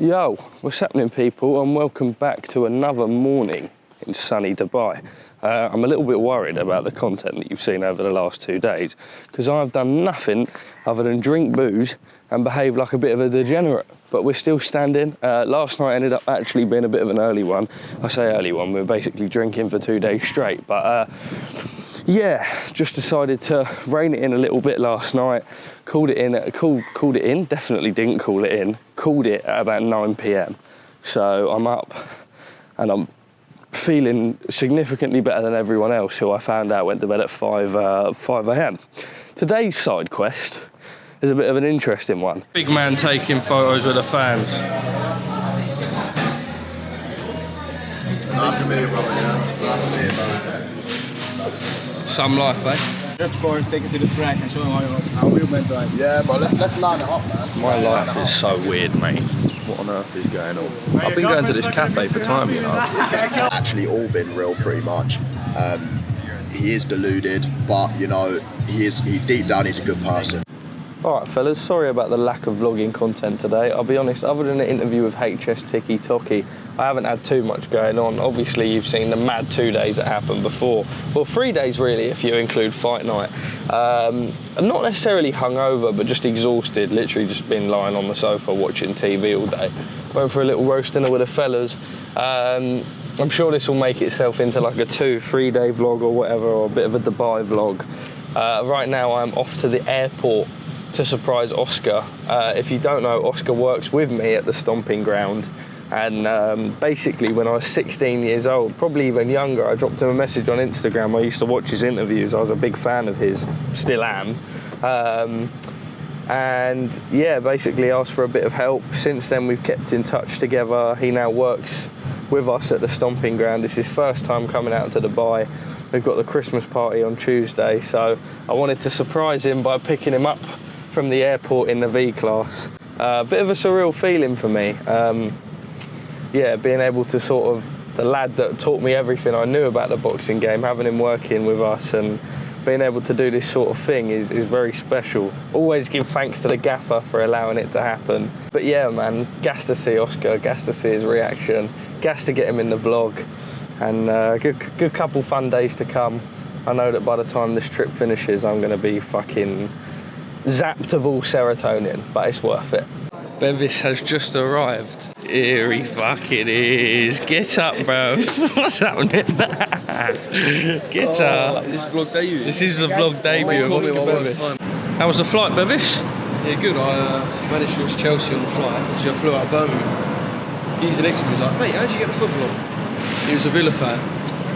Yo, what's happening people, and welcome back to another morning in sunny Dubai. I'm a little bit worried about the content that you've seen over the last 2 days because I've done nothing other than drink booze and behave like a bit of a degenerate, but we're still standing. Last night ended up actually being a bit of an early one. I say early one, we were basically drinking for 2 days straight, but yeah, just decided to rein it in a little bit last night. Called it in, definitely didn't call it in. Called it at about 9 p.m. So I'm up and I'm feeling significantly better than everyone else who I found out went to bed at 5 a.m. Today's side quest is a bit of an interesting one. Big man taking photos with the fans. Nice to meet you, brother, yeah. Nice to meet you, brother. Some life, eh? Of course, take it to the track and show them how we went drive. Yeah, but let's line it up, man. My life is so weird, mate. What on earth is going on? I've been going to this cafe for time, you know. Actually all been real pretty much. He is deluded, but you know, he deep down he's a good person. Alright fellas, sorry about the lack of vlogging content today. I'll be honest, other than the interview with HS TIKKYTOKKY, I haven't had too much going on. Obviously you've seen the mad 2 days that happened before. Well, 3 days really if you include fight night. I'm not necessarily hungover, but just exhausted. Literally just been lying on the sofa watching TV all day. Went for a little roast dinner with the fellas. I'm sure this will make itself into like a 2-3 day vlog or whatever, or a bit of a Dubai vlog. Right now I'm off to the airport to surprise Oscar. If you don't know, Oscar works with me at the stomping ground. And basically when I was 16 years old, probably even younger, I dropped him a message on Instagram. I used to watch his interviews. I was a big fan of his, still am. And yeah, basically asked for a bit of help. Since then we've kept in touch together. He now works with us at the stomping ground. It's his first time coming out to Dubai. We've got the Christmas party on Tuesday, so I wanted to surprise him by picking him up from the airport in the V-Class. A bit of a surreal feeling for me. Yeah, being able to sort of, the lad that taught me everything I knew about the boxing game, having him working with us and being able to do this sort of thing is very special. Always give thanks to the gaffer for allowing it to happen. But yeah, man, gas to see Oscar, gas to see his reaction, gas to get him in the vlog, and good couple fun days to come. I know that by the time this trip finishes, I'm gonna be fucking zapped of all serotonin, but it's worth it. Bevis has just arrived. Here he fucking is. Get up, bro. What's happening? Get up. Is this vlog debut? This is the vlog debut of Oscar Bevis. How was the flight, Bevis? Yeah, good. I managed to watch Chelsea on the flight. Actually, I flew out of Birmingham. He's the next one. He was like, mate, how'd you get the football on? He was a Villa fan.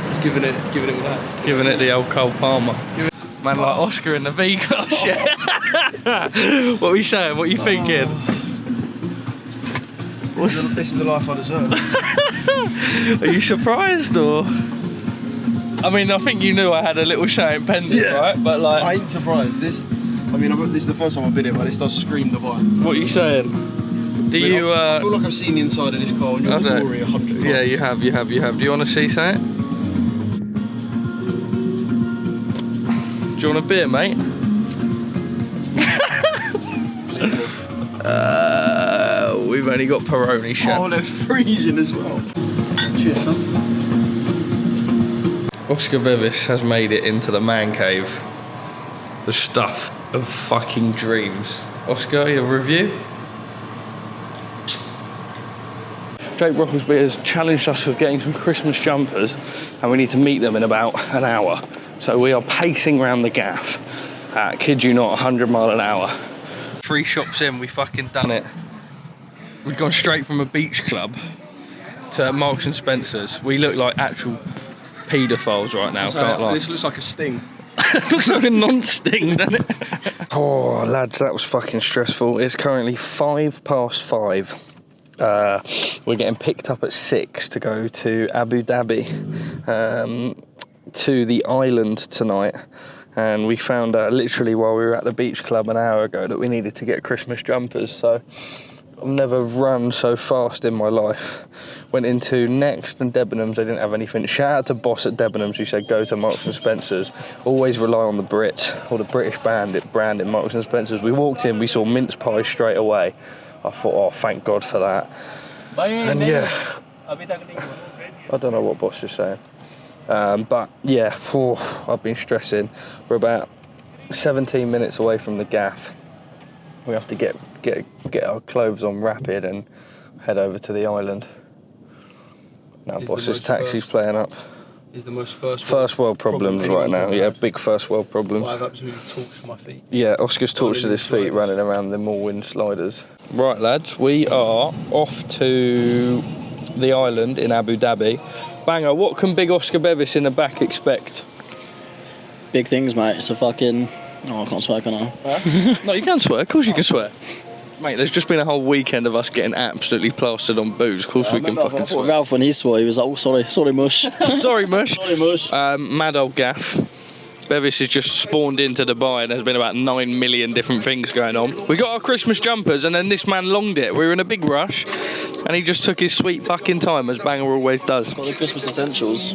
He's giving it all that. Giving it the old Cole Palmer. Man like Oscar in the V-Class, yeah. What are we saying? What are you thinking? This is the life I deserve. Are you surprised or? I mean, I think you knew I had a little shine pendant, yeah. Right? But like, I ain't surprised. This is the first time I've been here, but this does scream Dubai. What are you saying? I feel like I've seen the inside of this car on your story 100 times. Yeah, you have. Do you want to see something? Do you want a beer, mate? We've only got Peroni shit. Oh, they're freezing as well. Cheers, son. Oscar Bevis has made it into the man cave. The stuff of fucking dreams. Oscar, your review? Jake Brocklesby has challenged us with getting some Christmas jumpers and we need to meet them in about an hour. So we are pacing around the gaff at, kid you not, 100 mile an hour. 3 shops in, we fucking done it. We've gone straight from a beach club to Marks and Spencer's. We look like actual paedophiles right now, can't lie. This looks like a sting. Looks like a non-sting, doesn't it? Oh, lads, that was fucking stressful. It's currently 5:05. We're getting picked up at 6 to go to Abu Dhabi, to the island tonight. And we found out literally while we were at the beach club an hour ago that we needed to get Christmas jumpers. So I've never run so fast in my life. Went into Next and Debenhams, they didn't have anything. Shout out to Boss at Debenhams who said go to Marks and Spencer's. Always rely on the Brits or the British brand in Marks and Spencer's. We walked in, we saw mince pies straight away. I thought, oh, thank God for that. And yeah, I don't know what boss is saying. But yeah, I've been stressing. We're about 17 minutes away from the gaff. We have to get our clothes on rapid and head over to the island. Now boss's taxi's playing up. Is the most first world problems right now. Yeah, big first world problems. I've absolutely torched my feet. Yeah, Oscar's tortured his feet running around the Moorwind sliders. Right lads, we are off to the island in Abu Dhabi. Banger, what can big Oscar Bevis in the back expect? Big things, mate. It's a fucking... Oh, I can't swear, can I? No, you can swear. Of course you can swear. Mate, there's just been a whole weekend of us getting absolutely plastered on booze. Of course we can fucking swear. Ralph, when he swore, he was like, oh, sorry, mush. Sorry, mush. Sorry, mush. Mad old gaff. Bevis has just spawned into Dubai and there's been about 9 million different things going on. We got our Christmas jumpers and then this man longed it. We were in a big rush and he just took his sweet fucking time, as Banger always does. Got the Christmas essentials.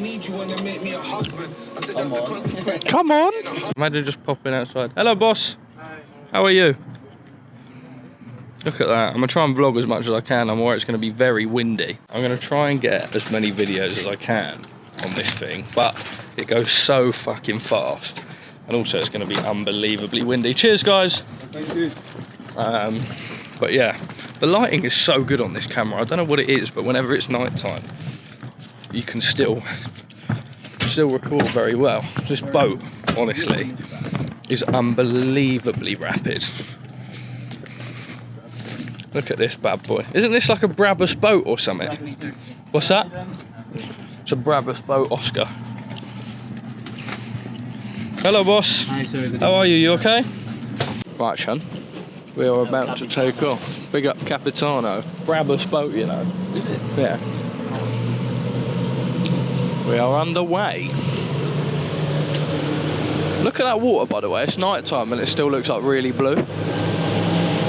Come on. Imagine just popping outside. Hello, boss. How are you? Look at that. I'm going to try and vlog as much as I can. I'm aware it's going to be very windy. I'm going to try and get as many videos as I can on this thing, but it goes so fucking fast. And also it's going to be unbelievably windy. Cheers, guys. Thank you. But yeah, the lighting is so good on this camera. I don't know what it is, but whenever it's night time, you can still record very well. This boat, honestly, is unbelievably rapid. Look at this bad boy. Isn't this like a Brabus boat or something? What's that? It's a Brabus boat, Oscar. Hello, boss. Hi, sir. How are you? You okay? Right, Sean. We are about to take off. Big up Capitano. Brabus boat, you know. Is it? Yeah. We are underway. Look at that water, by the way. It's night time and it still looks like really blue.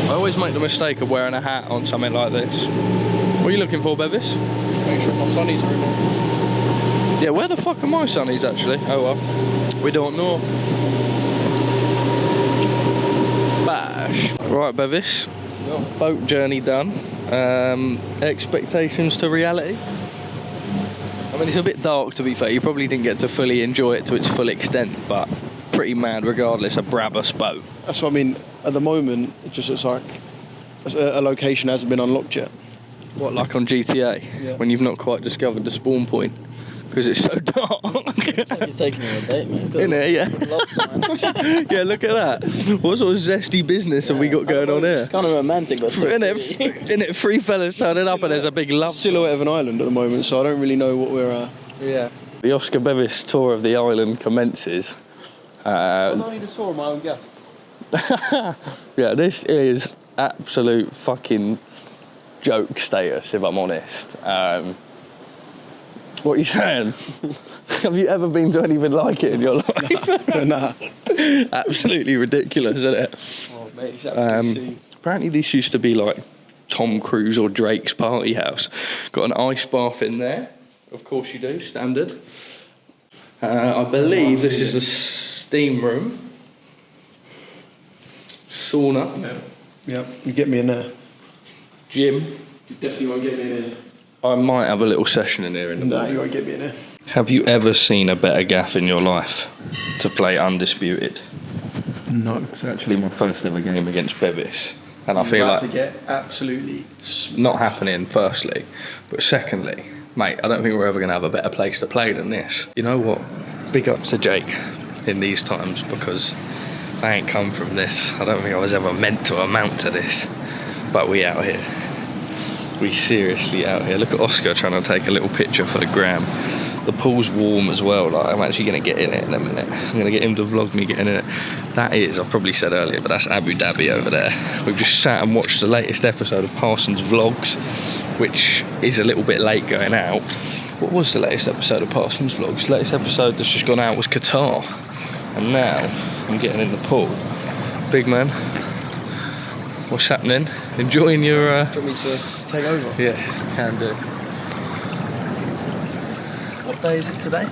I always make the mistake of wearing a hat on something like this. What are you looking for, Bevis? Make sure my sunnies are in there. Yeah, where the fuck are my sunnies, actually? Oh well. We don't know. Bash. Right, Bevis. No. Boat journey done. Expectations to reality? I mean, it's a bit dark, to be fair. You probably didn't get to fully enjoy it to its full extent, but pretty mad regardless. A Brabus boat. That's what I mean. At the moment, it just looks like a location hasn't been unlocked yet. What, like on GTA? Yeah. When you've not quite discovered the spawn point? Because it's so dark. Looks like he's taking you on a date, mate. In it, yeah. Love sign. Yeah, look at that. What sort of zesty business have we got going on here? It's kind of romantic, but still. In it, three fellas turning up and there's a big love Silhouette of an island at the moment, so I don't really know what we're... Yeah. The Oscar Bevis tour of the island commences. I don't need a tour of my own gaff. Yeah, this is absolute fucking joke status, if I'm honest. What are you saying? Have you ever been to anything like it in your life? Nah. Absolutely ridiculous, isn't it? Oh, mate, it's absolutely Apparently this used to be like Tom Cruise or Drake's party house. Got an ice bath in there. Of course you do, standard. I believe this is a steam room. Sauna. Yep, you get me in there. Gym. You definitely won't get me in here. I might have a little session in here in the No, morning. you won't get me in here. Have you ever seen a better gaff in your life to play Undisputed? No. It's actually my first ever game against Bevis. And I feel like to get absolutely... not happening, firstly. But secondly, mate, I don't think we're ever going to have a better place to play than this. You know what? Big up to Jake in these times, because I ain't come from this. I don't think I was ever meant to amount to this. But we out here. We seriously out here. Look at Oscar trying to take a little picture for the gram. The pool's warm as well. Like, I'm actually going to get in it in a minute. I'm going to get him to vlog me getting in it. That is, I've probably said earlier, but that's Abu Dhabi over there. We've just sat and watched the latest episode of Parsons Vlogs, which is a little bit late going out. What was the latest episode of Parsons Vlogs? The latest episode that's just gone out was Qatar. And now I'm getting in the pool. Big man, what's happening? Enjoying your... Do you want me to take over? Yes, can do. What day is it today?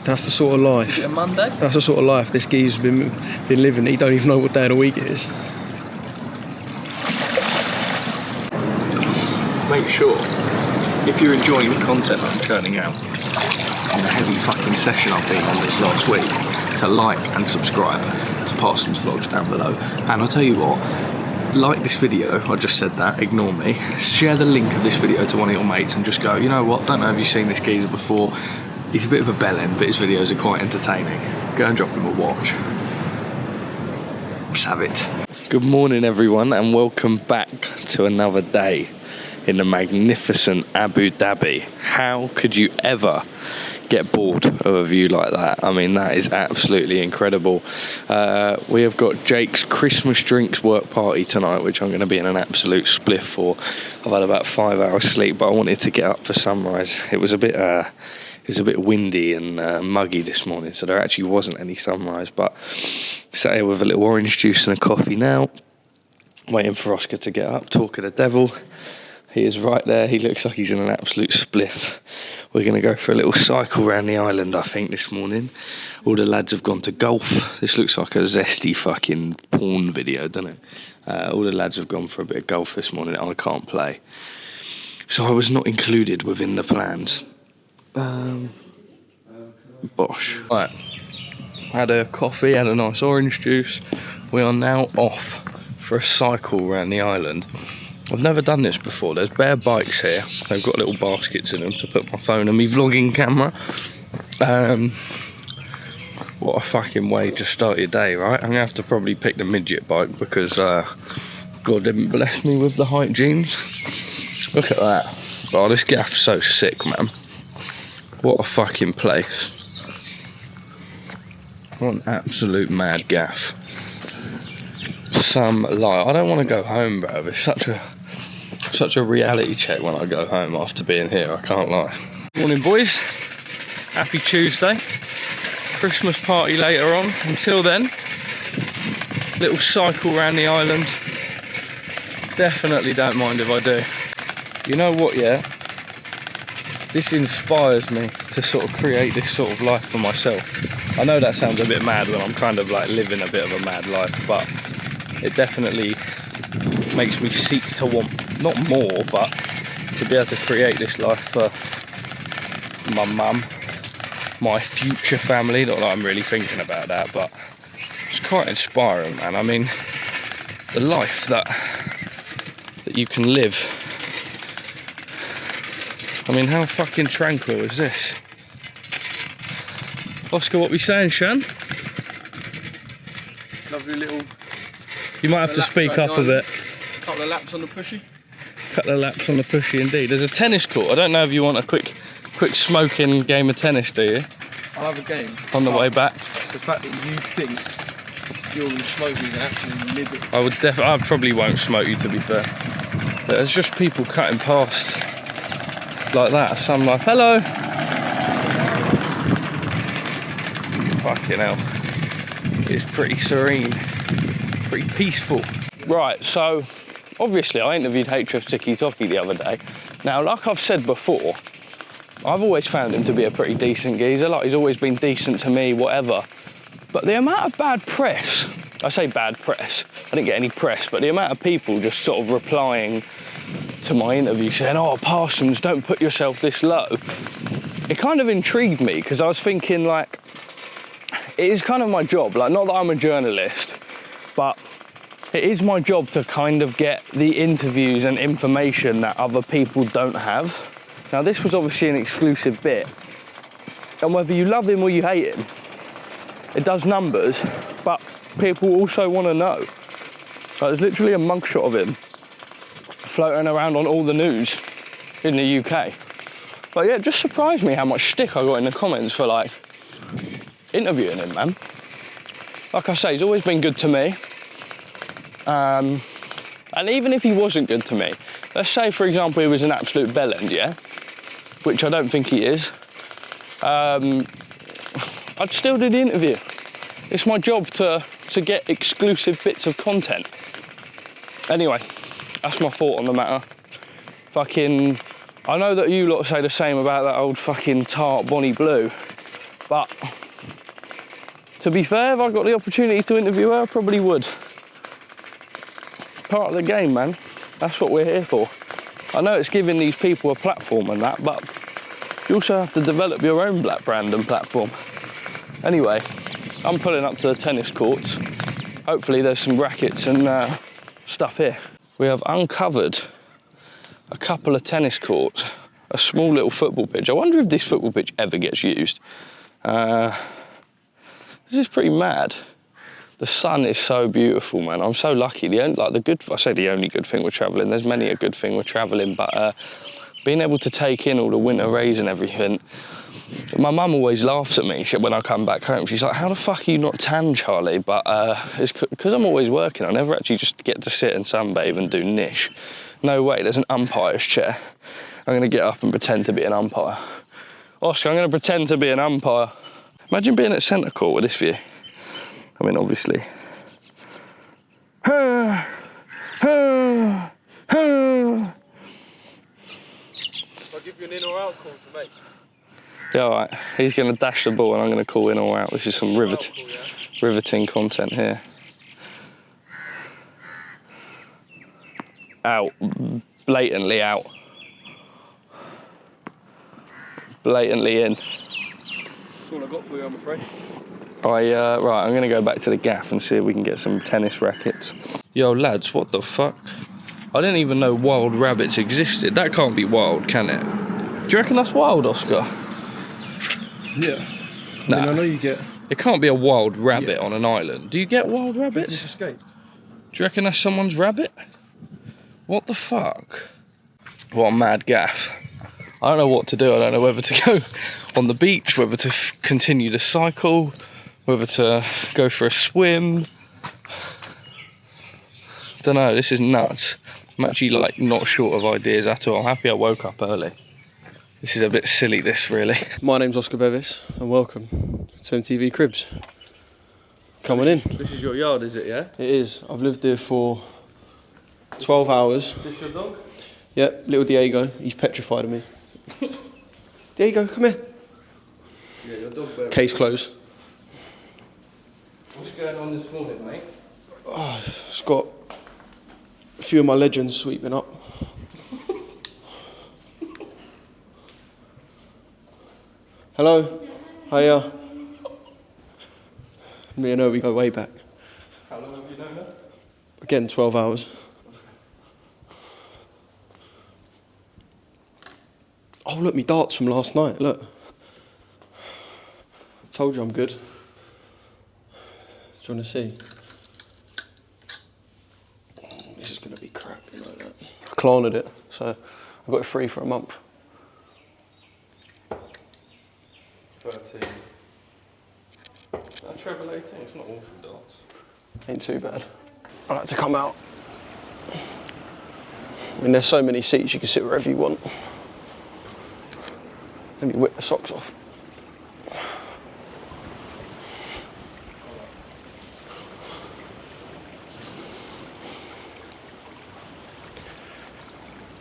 That's the sort of life. Is it a Monday? That's the sort of life this geezer's been living. He don't even know what day of the week it is. make sure, if you're enjoying the content I'm churning out, and the heavy fucking session I've been on this last week, to like and subscribe to Parsons Vlogs down below. And I'll tell you what, like this video, I just said that, ignore me. Share the link of this video to one of your mates and just go, you know what, don't know if you've seen this geezer before. He's a bit of a bellend, but his videos are quite entertaining. Go and drop him a watch. Just have it. Good morning everyone, and welcome back to another day in the magnificent Abu Dhabi. How could you ever get bored of a view like that? I mean, that is absolutely incredible. We have got Jake's Christmas drinks work party tonight, which I'm going to be in an absolute spliff for. I've had about 5 hours sleep, but I wanted to get up for sunrise. It was a bit windy and muggy this morning, so there actually wasn't any sunrise. But sat here with a little orange juice and a coffee now, waiting for Oscar to get up. Talk of the devil, he is right there. He looks like he's in an absolute spliff. We're going to go for a little cycle around the island, I think, this morning. All the lads have gone to golf. This looks like a zesty fucking porn video, doesn't it? All the lads have gone for a bit of golf this morning. I can't play, so I was not included within the plans. Bosh. Right, had a coffee, had a nice orange juice. We are now off for a cycle around the island. I've never done this before. There's bare bikes here. They've got little baskets in them to put my phone and my vlogging camera. What a fucking way to start your day, right? I'm gonna have to probably pick the midget bike because God didn't bless me with the height jeans. Look at that. Oh, this gaff's so sick, man. What a fucking place. What an absolute mad gaff. Some lie. I don't want to go home, bro. It's such a reality check when I go home after being here, I can't lie. Morning boys, happy Tuesday. Christmas party later on. Until then, little cycle around the island. Definitely don't mind if I do. You know what, yeah? This inspires me to sort of create this sort of life for myself. I know that sounds a bit mad when I'm kind of like living a bit of a mad life, but it definitely makes me seek to want, not more, but to be able to create this life for my mum, my future family. Not that I'm really thinking about that, but it's quite inspiring, man. I mean, the life that you can live. I mean, how fucking tranquil is this? Oscar, what we saying, Shan? Lovely little... You might have to speak up a bit. Couple of laps on the pushy. Couple of laps on the pushy, indeed. There's a tennis court. I don't know if you want a quick smoking game of tennis, do you? I'll have a game. On the way back. The fact that you think you're going to smoke me and actually live it. I probably won't smoke you, to be fair. But there's just people cutting past like that. So I'm like, hello. Fucking hell. It's pretty serene. Pretty peaceful. Right, so obviously I interviewed HF TIKKYTOKKY the other day. Now, like I've said before, I've always found him to be a pretty decent geezer. Like, he's always been decent to me, whatever. But the amount of bad press, I say bad press, I didn't get any press, but the amount of people just sort of replying to my interview saying, oh, Parsons, don't put yourself this low. It kind of intrigued me because I was thinking, like, it is kind of my job. Like, not that I'm a journalist, but it is my job to kind of get the interviews and information that other people don't have. Now, this was obviously an exclusive bit, and whether you love him or you hate him, it does numbers, but people also want to know. Like, there's literally a mugshot of him floating around on all the news in the UK. But yeah, it just surprised me how much shtick I got in the comments for, like, interviewing him, man. Like I say, he's always been good to me. And even if he wasn't good to me, let's say, for example, he was an absolute bellend, yeah? Which I don't think he is. I'd still do the interview. It's my job to get exclusive bits of content. Anyway, that's my thought on the matter. Fucking, I know that you lot say the same about that old fucking tart Bonnie Blue, but to be fair, if I got the opportunity to interview her, I probably would. Part of the game, man. That's what we're here for. I know it's giving these people a platform and that, but you also have to develop your own black brand and platform. Anyway, I'm pulling up to the tennis courts. Hopefully there's some rackets and stuff here. We have uncovered a couple of tennis courts, a small little football pitch. I wonder if this football pitch ever gets used. This is pretty mad. The sun is so beautiful, man. I'm so lucky. I say the only good thing with traveling, there's many a good thing with traveling, but being able to take in all the winter rays and everything. My mum always laughs at me when I come back home. She's like, how the fuck are you not tan, Charlie? But it's because I'm always working. I never actually just get to sit and sunbathe and do niche. No way, there's an umpire's chair. I'm gonna get up and pretend to be an umpire. Oscar, I'm gonna pretend to be an umpire. Imagine being at centre court with this view. I mean, obviously. I'll give you an in or out call to make. Yeah, all right. He's going to dash the ball and I'm going to call in or out. This is some riveting content here. Out. Blatantly out. Blatantly in. That's all I got for you, I'm afraid. Right, I'm going to go back to the gaff and see if we can get some tennis rackets. Yo, lads, what the fuck? I didn't even know wild rabbits existed. That can't be wild, can it? Do you reckon that's wild, Oscar? Yeah. Nah. I mean, I know you get... It can't be a wild rabbit on an island. Do you get wild rabbits? You've escaped. Do you reckon that's someone's rabbit? What the fuck? What a mad gaff. I don't know what to do. I don't know whether to go on the beach, whether to continue to cycle, whether to go for a swim. Don't know, this is nuts. I'm actually like not short of ideas at all. I'm happy I woke up early. This is a bit silly, this really. My name's Oscar Bevis and welcome to MTV Cribs. Coming in. This is your yard, is it, yeah? It is. I've lived here for 12 hours. Is this your dog? Yep, little Diego. He's petrified of me. Diego, come here. Yeah, your dog. Case closed. What's going on this morning, mate? Oh, it's got a few of my legends sweeping up. Hello. Hiya. Me and her, we go way back. How long have you known her? Again, 12 hours. Oh, look, me darts from last night, look. Told you I'm good. Do you want to see? This is going to be crap, you know that. I cloned it, so I got it free for a month. 13. Treble 18, it's not awful darts. Ain't too bad. I like to come out. I mean, there's so many seats, you can sit wherever you want. Let me whip the socks off.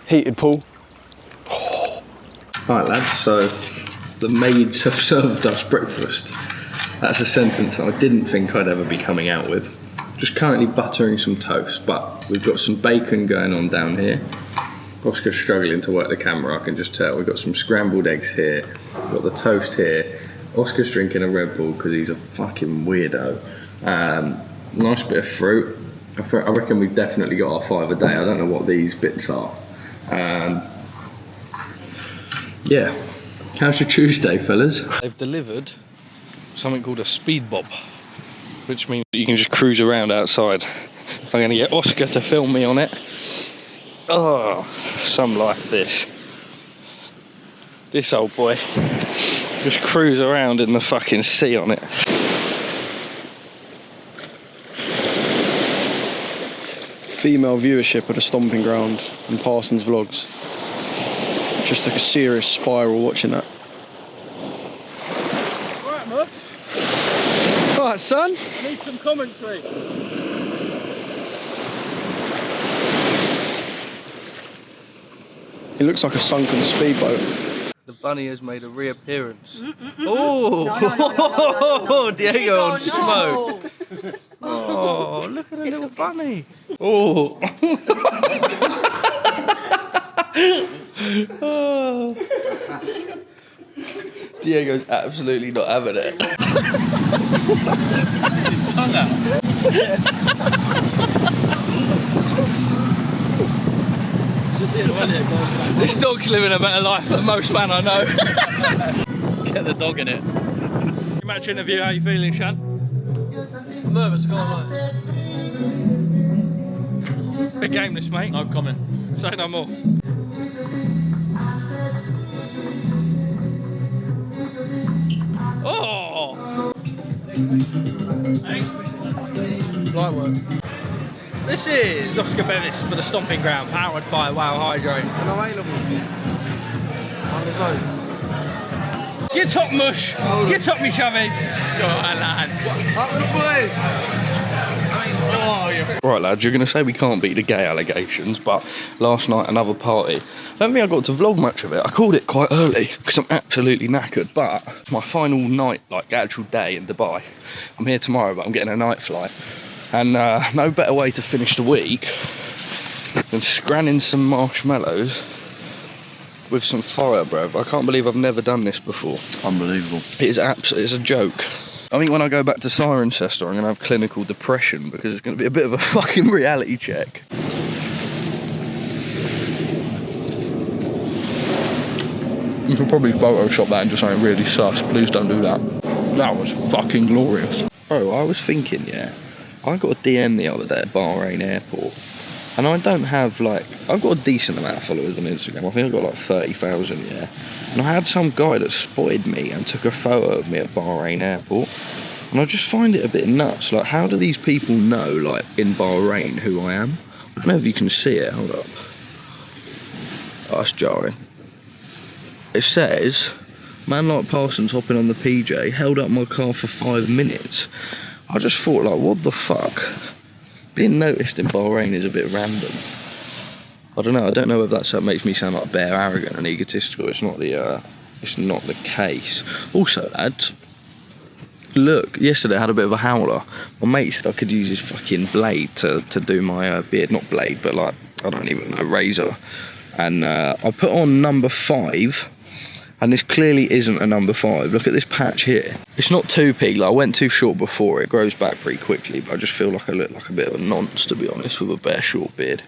Heated pool. Alright lads, so the maids have served us breakfast. That's a sentence I didn't think I'd ever be coming out with. Just currently buttering some toast, but we've got some bacon going on down here. Oscar's struggling to work the camera, I can just tell. We've got some scrambled eggs here, we've got the toast here. Oscar's drinking a Red Bull because he's a fucking weirdo. Nice bit of fruit. I reckon we've definitely got our 5 a day. I don't know what these bits are. Yeah. How's your Tuesday, fellas? They've delivered something called a speed bob, which means you can just cruise around outside. I'm going to get Oscar to film me on it. Oh, some like this. This old boy. Just cruise around in the fucking sea on it. Female viewership at a stomping ground in Parsons vlogs. Just took a serious spiral watching that. Alright, Mud. Alright, son. I need some commentary. It looks like a sunken speedboat. The bunny has made a reappearance. Oh, Diego on smoke. Oh, look at the little bunny. Oh. Oh. Diego's absolutely not having it. His tongue out. This dog's living a better life than most men I know. Get the dog in it. Match interview, how you feeling, Shan? I'm nervous, I can't lie. Big game this, mate. No comment. Say no more. Oh! Light work. This is Oscar Bevis for the Stomping Ground, powered by Wow Hydrate. And available. On his own. Get top mush! Get top me chubby! Go on, lads. Up with the boys! Right, lads, you're going to say we can't beat the gay allegations, but last night, another party. I don't think I got to vlog much of it. I called it quite early because I'm absolutely knackered, but my final night, like actual day in Dubai. I'm here tomorrow, but I'm getting a night flight. And no better way to finish the week than scranning some marshmallows with some fire, bruv. I can't believe I've never done this before. Unbelievable. It is absolutely, it's a joke. I think when I go back to Cirencester, I'm going to have clinical depression because it's going to be a bit of a fucking reality check. You can probably Photoshop that into something really sus. Please don't do that. That was fucking glorious. Bro, I was thinking, yeah, I got a DM the other day at Bahrain Airport. And I don't have, like, I've got a decent amount of followers on Instagram. I think I've got like 30,000, yeah. And I had some guy that spotted me and took a photo of me at Bahrain Airport. And I just find it a bit nuts. Like, how do these people know, like, in Bahrain who I am? I don't know if you can see it. Hold up. Oh, that's jarring. It says, man like Parsons hopping on the PJ, held up my car for 5 minutes. I just thought, like, what the fuck? Being noticed in Bahrain is a bit random. I don't know if that makes me sound like bare arrogant and egotistical. It's not the case. Also, lads, look, yesterday I had a bit of a howler. My mate said I could use his fucking blade to do my beard. Not blade, but like, I don't even know, razor. And I put on number 5, and this clearly isn't a number 5. Look at this patch here. It's not too big. Like, I went too short before. It grows back pretty quickly, but I just feel like I look like a bit of a nonce, to be honest, with a bare short beard.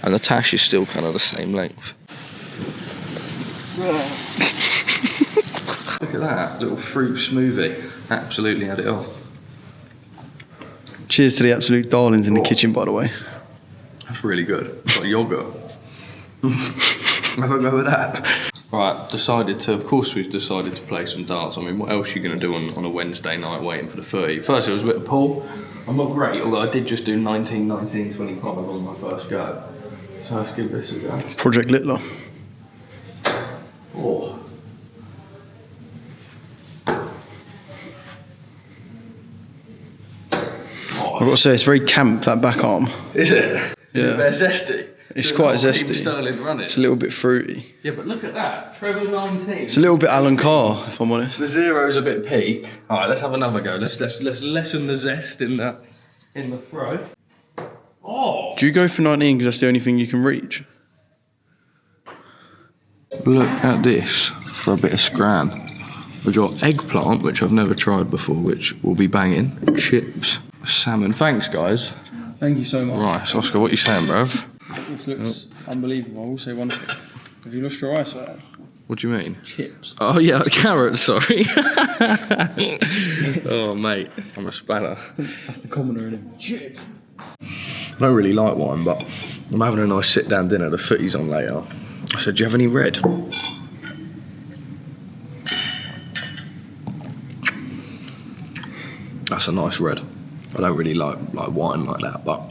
And the tash is still kind of the same length. Look at that, little fruit smoothie. Absolutely had it all. Cheers to the absolute darlings in the kitchen, by the way. That's really good. It's like yoghurt. Have a go with that. Right, of course we've decided to play some darts. I mean, what else are you going to do on a Wednesday night waiting for the 30? First, it was a bit of pool. I'm not great, although I did just do 19, 19, 25 on my first go. So let's give this a go. Project Littler. Oh. I've got to say, it's very camp, that back arm. Is it? Is it Yeah. very zesty? It's quite zesty. Sterling running. It's a little bit fruity. Yeah, but look at that. Treble 19. It's a little bit Alan Carr, if I'm honest. The zero's a bit peak. All right, let's have another go. Let's lessen the zest in the throw. Oh! Do you go for 19 because that's the only thing you can reach? Look at this for a bit of scran. We've got eggplant, which I've never tried before, which will be banging. Chips, salmon. Thanks, guys. Thank you so much. Right, so Oscar, what you saying, bruv? This looks unbelievable. I will say one thing. Have you lost your eyesight? What do you mean? Chips. Oh yeah, carrots, sorry. Oh mate, I'm a spanner. That's the commoner in him. Chips. I don't really like wine, but I'm having a nice sit-down dinner. The footy's on later. I said, do you have any red? That's a nice red. I don't really like wine like that, but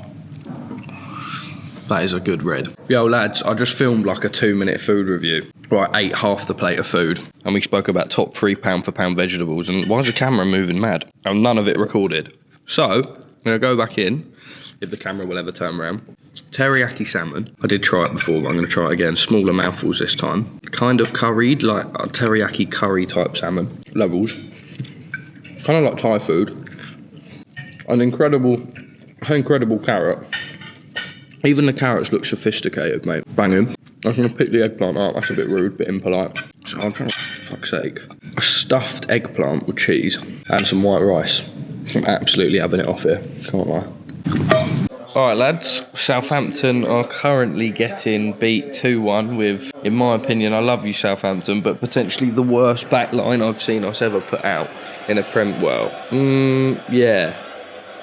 that is a good red. Yo lads, I just filmed like a 2-minute food review. Right, I ate half the plate of food, and we spoke about top 3 pound for pound vegetables, and why is the camera moving mad? And none of it recorded. So, I'm gonna go back in, if the camera will ever turn around. Teriyaki salmon. I did try it before, but I'm gonna try it again. Smaller mouthfuls this time. Kind of curried, like a teriyaki curry type salmon levels. Kind of like Thai food. An incredible carrot. Even the carrots look sophisticated, mate. Banging. I was going to pick the eggplant up, that's a bit rude, bit impolite. So I'm trying to, for fuck's sake. A stuffed eggplant with cheese and some white rice. I'm absolutely having it off here, can't lie. Alright lads, Southampton are currently getting beat 2-1 with, in my opinion, I love you Southampton, but potentially the worst back line I've seen us ever put out in a Prem. Well, yeah,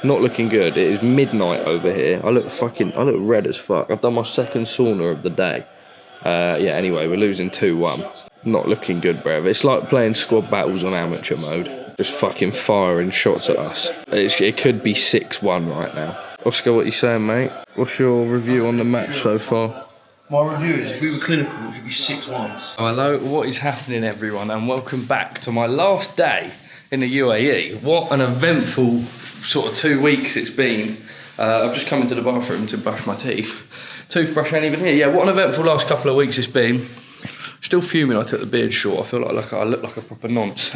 not looking good. It is midnight over here. I look red as fuck. I've done my second sauna of the day. Yeah, anyway, we're losing 2-1. Not looking good, bruv. It's like playing squad battles on amateur mode. Just fucking firing shots at us. It could be 6-1 right now. Oscar, what you saying, mate? What's your review on the match so far? My review is, if we were clinical, it should be 6-1. Hello, what is happening, everyone, and welcome back to my last day in the UAE. What an eventful sort of 2 weeks it's been. I've just come into the bathroom to brush my teeth. Toothbrush ain't even here. Yeah, what an eventful last couple of weeks it's been. Still fuming I took the beard short. I feel like I look like a proper nonce.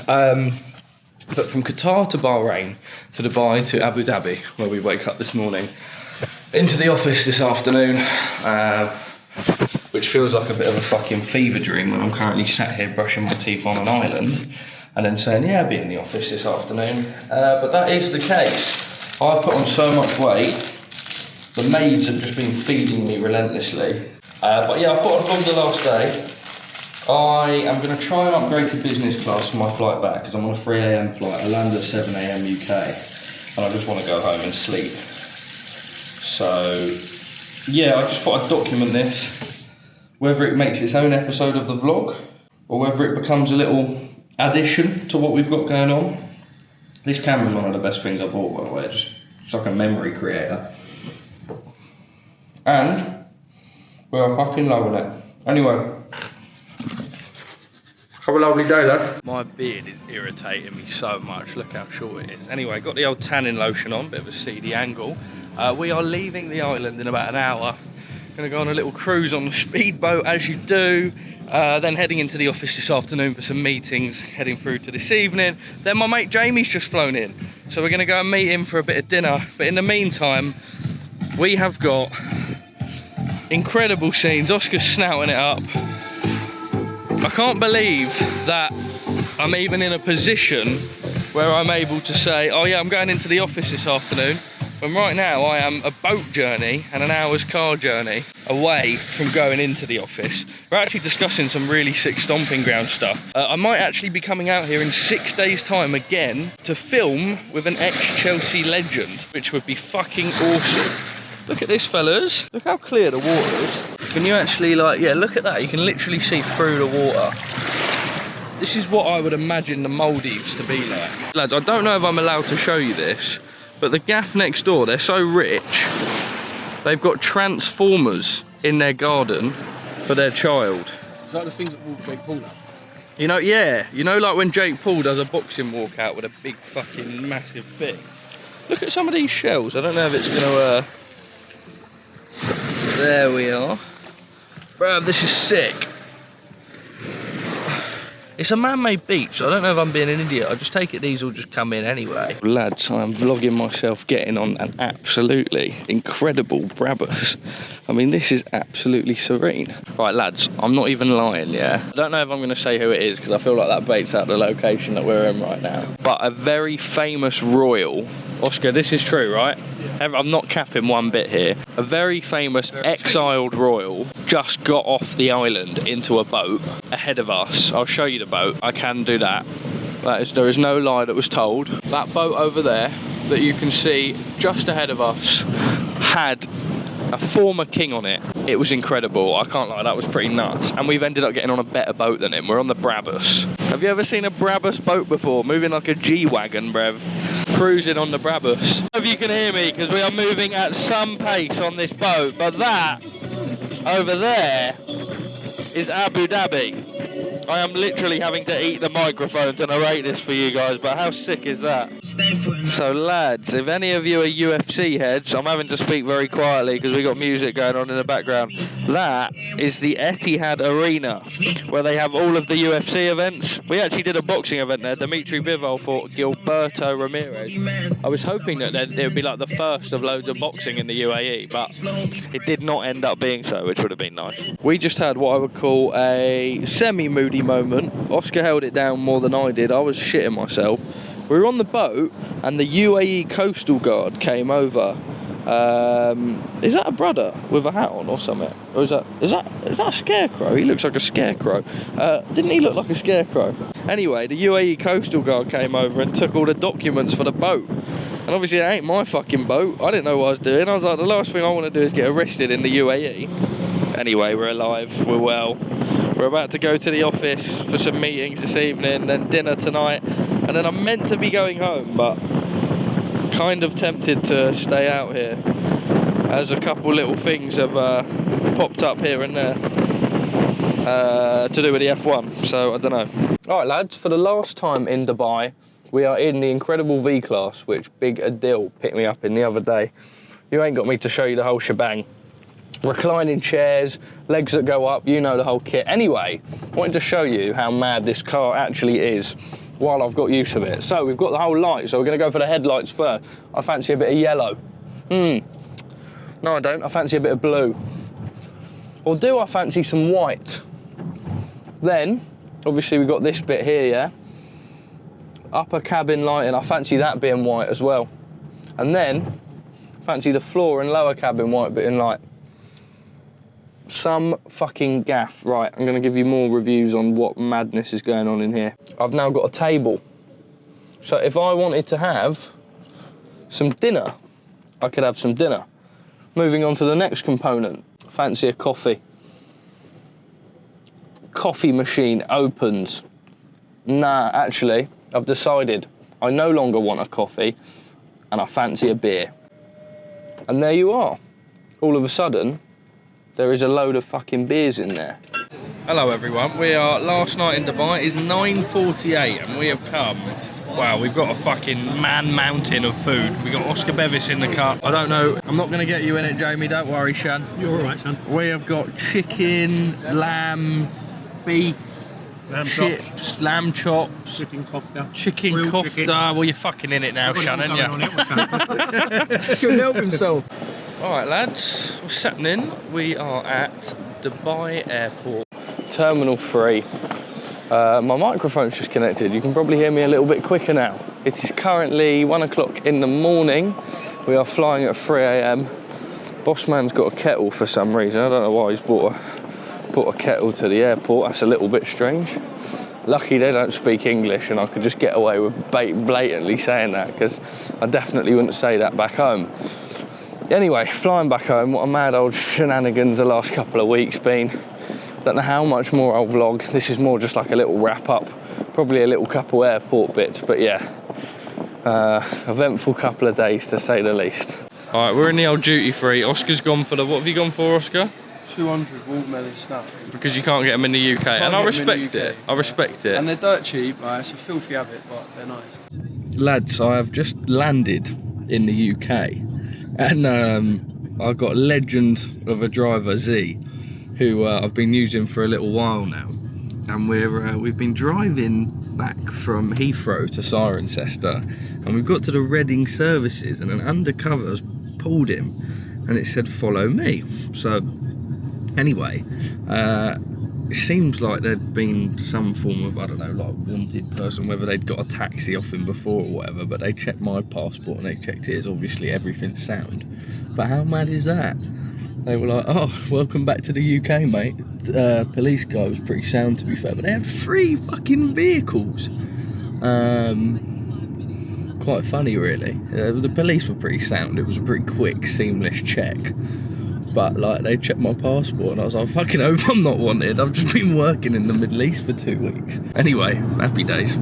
But from Qatar to Bahrain, to Dubai to Abu Dhabi, where we wake up this morning, into the office this afternoon, which feels like a bit of a fucking fever dream when I'm currently sat here brushing my teeth on an island, and then saying, yeah, I'll be in the office this afternoon. But that is the case. I've put on so much weight. The maids have just been feeding me relentlessly. But yeah, I thought I'd vlog the last day. I am going to try and upgrade to business class for my flight back, because I'm on a 3 AM flight. I land at 7 AM UK, and I just want to go home and sleep. So, yeah, I just thought I'd document this, whether it makes its own episode of the vlog, or whether it becomes a little addition to what we've got going on. This camera's one of the best things I bought, by the way. It's like a memory creator. And we're fucking loving it. Anyway, have a lovely day, lad. My beard is irritating me so much. Look how short it is. Anyway, got the old tanning lotion on, bit of a seedy angle. We are leaving the island in about an hour. Gonna go on a little cruise on the speedboat, as you do. Then heading into the office this afternoon for some meetings, heading through to this evening. Then my mate Jamie's just flown in. So we're gonna go and meet him for a bit of dinner. But in the meantime, we have got incredible scenes. Oscar's snouting it up. I can't believe that I'm even in a position where I'm able to say, oh yeah, I'm going into the office this afternoon, when right now I am a boat journey and an hour's car journey away from going into the office. We're actually discussing some really sick stomping ground stuff. I might actually be coming out here in 6 days' time again to film with an ex-Chelsea legend, which would be fucking awesome. Look at this, fellas. Look how clear the water is. Can you actually, like, yeah, look at that. You can literally see through the water. This is what I would imagine the Maldives to be like. Lads, I don't know if I'm allowed to show you this, but the gaff next door, they're so rich. They've got transformers in their garden for their child. Is that the things that walk Jake Paul up? You know, yeah. You know, like when Jake Paul does a boxing walkout with a big fucking massive thing. Look at some of these shells. I don't know if it's gonna, there we are. Bro, this is sick. It's a man-made beach. I don't know if I'm being an idiot. I just take it these will just come in anyway. Lads, I'm vlogging myself getting on an absolutely incredible Brabus. I mean, this is absolutely serene. Right, lads, I'm not even lying, yeah? I don't know if I'm going to say who it is, because I feel like that baits out the location that we're in right now. But a very famous royal. Oscar, this is true, right? Yeah. I'm not capping one bit here. A very famous exiled royal just got off the island into a boat ahead of us. I'll show you the boat. I can do that. There is no lie that was told. That boat over there that you can see just ahead of us had a former king on it. It was incredible. I can't lie, that was pretty nuts. And we've ended up getting on a better boat than him. We're on the Brabus. Have you ever seen a Brabus boat before? Moving like a G-Wagon, brev. Cruising on the Brabus. I don't know if you can hear me, because we are moving at some pace on this boat, but that over there is Abu Dhabi. I am literally having to eat the microphone to narrate this for you guys, but how sick is that? So lads, if any of you are UFC heads, I'm having to speak very quietly because we got music going on in the background. That is the Etihad Arena, where they have all of the UFC events. We actually did a boxing event there. Dimitri Bivol fought Gilberto Ramirez. I was hoping that it would be like the first of loads of boxing in the UAE, but it did not end up being so, which would have been nice. We just had what I would call a semi-moody moment. Oscar held it down more than I did. I was shitting myself. We were on the boat and the UAE Coastal Guard came over. Is that a brother with a hat on or something? Or is that a scarecrow? He looks like a scarecrow. Didn't he look like a scarecrow? Anyway, the UAE Coastal Guard came over and took all the documents for the boat. And obviously it ain't my fucking boat. I didn't know what I was doing. I was like, the last thing I want to do is get arrested in the UAE. Anyway, we're alive, we're well. We're about to go to the office for some meetings this evening, then dinner tonight, and then I'm meant to be going home, but kind of tempted to stay out here, as a couple little things have popped up here and there to do with the F1, so I don't know. Alright lads, for the last time in Dubai, we are in the incredible V-Class, which Big Adil picked me up in the other day. You ain't got me to show you the whole shebang. Reclining chairs, legs that go up, you know the whole kit. Anyway, I wanted to show you how mad this car actually is while I've got use of it. So we've got the whole light, so we're gonna go for the headlights first. I fancy a bit of yellow. No I don't, I fancy a bit of blue. Or do I fancy some white? Then, obviously we've got this bit here, yeah? Upper cabin lighting, I fancy that being white as well. And then, fancy the floor and lower cabin white being light. Some fucking gaff. Right, I'm gonna give you more reviews on what madness is going on in here. I've now got a table. So if I wanted to have some dinner, I could have some dinner. Moving on to the next component. Fancy a coffee. Coffee machine opens. Nah, actually, I've decided I no longer want a coffee and I fancy a beer. And there you are. All of a sudden, there is a load of fucking beers in there. Hello everyone, we are last night in Dubai. It's 9:48 and we have come. Wow, we've got a fucking man-mountain of food. We got Oscar Bevis in the car. I don't know, I'm not gonna get you in it, Jamie, don't worry, Shan. You're all right, son. We have got chicken, lamb, beef, chips, lamb chops, Chicken kofta. chicken Grilled kofta. chicken. Well, you're fucking in it now, Shan, aren't you? He can help himself. Alright lads, what's happening? We are at Dubai Airport. Terminal 3. My microphone's just connected. You can probably hear me a little bit quicker now. It is currently 1 o'clock in the morning. We are flying at 3 AM. Bossman's got a kettle for some reason. I don't know why he's brought a kettle to the airport. That's a little bit strange. Lucky they don't speak English and I could just get away with blatantly saying that, because I definitely wouldn't say that back home. Anyway, flying back home, what a mad old shenanigans the last couple of weeks been. Don't know how much more I'll vlog. This is more just like a little wrap up. Probably a little couple airport bits, but yeah. Eventful couple of days to say the least. All right, we're in the old duty free. Oscar's gone for the, what have you gone for, Oscar? 200 watermelon snacks. Because you can't get them in the UK, and I respect it. I respect it. And they're dirt cheap, it's a filthy habit, but they're nice. Lads, I have just landed in the UK, and I've got a legend of a driver, Z, who I've been using for a little while now, and we've been driving back from Heathrow to Cirencester, and we've got to the Reading services, and an undercover's pulled him, and it said follow me. So anyway, it seems like there'd been some form of, I don't know, like wanted person, whether they'd got a taxi off him before or whatever, but they checked my passport and they checked his. Obviously everything's sound, but how mad is that? They were like, oh, welcome back to the UK, mate. Police guy was pretty sound, to be fair, but they had 3 fucking vehicles. Quite funny, really. The police were pretty sound. It was a pretty quick, seamless check. But like, they checked my passport and I was like, I fucking hope I'm not wanted. I've just been working in the Middle East for 2 weeks. Anyway, happy days.